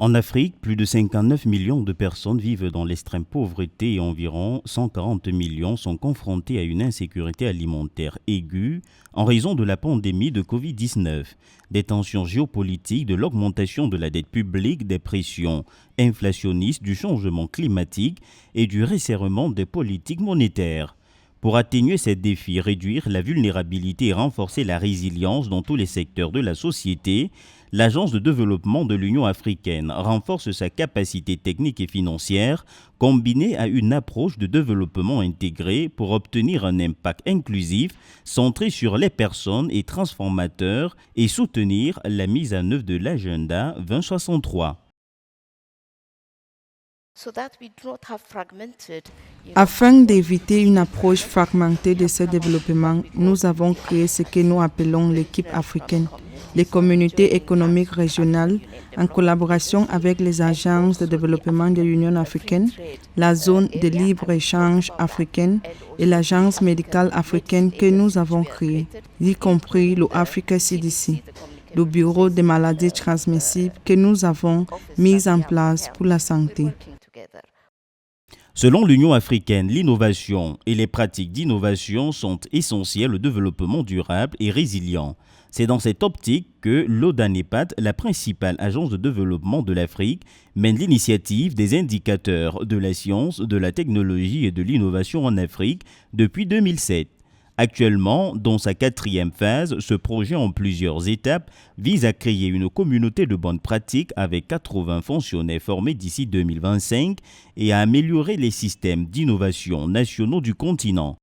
En Afrique, plus de 59 millions de personnes vivent dans l'extrême pauvreté et environ 140 millions sont confrontés à une insécurité alimentaire aiguë en raison de la pandémie de Covid-19, des tensions géopolitiques, de l'augmentation de la dette publique, des pressions inflationnistes, du changement climatique et du resserrement des politiques monétaires. Pour atténuer ces défis, réduire la vulnérabilité et renforcer la résilience dans tous les secteurs de la société, l'Agence de développement de l'Union africaine renforce sa capacité technique et financière combinée à une approche de développement intégré pour obtenir un impact inclusif centré sur les personnes et transformateur et soutenir la mise en œuvre de l'agenda 2063. Afin d'éviter une approche fragmentée de ce développement, nous avons créé ce que nous appelons l'équipe africaine, les communautés économiques régionales, en collaboration avec les agences de développement de l'Union africaine, la zone de libre-échange africaine et l'agence médicale africaine que nous avons créée, y compris le Africa CDC, le bureau des maladies transmissibles que nous avons mis en place pour la santé. Selon l'Union africaine, l'innovation et les pratiques d'innovation sont essentielles au développement durable et résilient. C'est dans cette optique que l'ODANEPAD, la principale agence de développement de l'Afrique, mène l'initiative des indicateurs de la science, de la technologie et de l'innovation en Afrique depuis 2007. Actuellement, dans sa 4e phase, ce projet en plusieurs étapes vise à créer une communauté de bonnes pratiques avec 80 fonctionnaires formés d'ici 2025 et à améliorer les systèmes d'innovation nationaux du continent.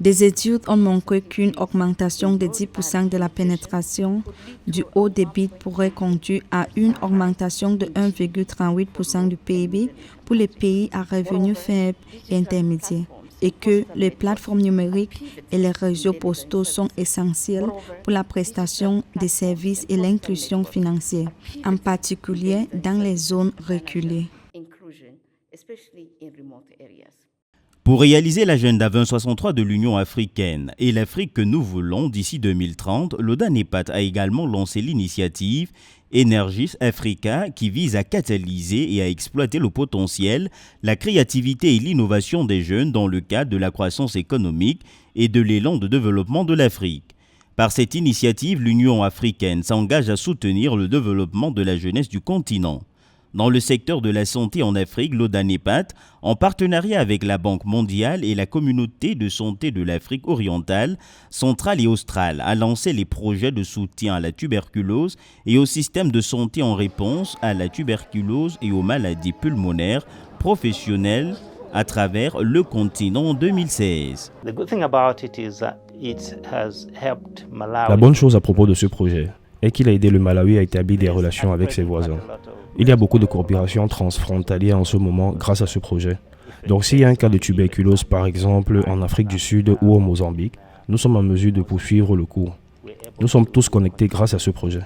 Des études ont montré qu'une augmentation de 10% de la pénétration du haut débit pourrait conduire à une augmentation de 1,38% du PIB pour les pays à revenus faibles et intermédiaires, et que les plateformes numériques et les réseaux postaux sont essentiels pour la prestation des services et l'inclusion financière, en particulier dans les zones reculées. Pour réaliser l'agenda 2063 de l'Union africaine et l'Afrique que nous voulons d'ici 2030, l'ODANEPAD a également lancé l'initiative Energies Africa qui vise à catalyser et à exploiter le potentiel, la créativité et l'innovation des jeunes dans le cadre de la croissance économique et de l'élan de développement de l'Afrique. Par cette initiative, l'Union africaine s'engage à soutenir le développement de la jeunesse du continent. Dans le secteur de la santé en Afrique, l'ODANEPAD, en partenariat avec la Banque mondiale et la communauté de santé de l'Afrique orientale, centrale et australe, a lancé les projets de soutien à la tuberculose et au système de santé en réponse à la tuberculose et aux maladies pulmonaires professionnelles à travers le continent en 2016. La bonne chose à propos de ce projet est qu'il a aidé le Malawi à établir des relations avec ses voisins. Il y a beaucoup de coopération transfrontalière en ce moment grâce à ce projet. Donc s'il y a un cas de tuberculose par exemple en Afrique du Sud ou au Mozambique, nous sommes en mesure de poursuivre le cours. Nous sommes tous connectés grâce à ce projet.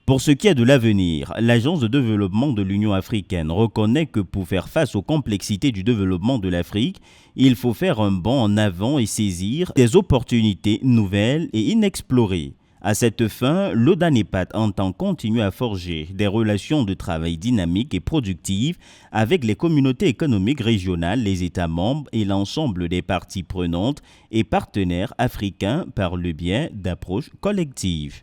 Pour ce qui est de l'avenir, l'Agence de développement de l'Union africaine reconnaît que pour faire face aux complexités du développement de l'Afrique, il faut faire un bond en avant et saisir des opportunités nouvelles et inexplorées. À cette fin, l'ODANEPAD entend continuer à forger des relations de travail dynamiques et productives avec les communautés économiques régionales, les États membres et l'ensemble des parties prenantes et partenaires africains par le biais d'approches collectives.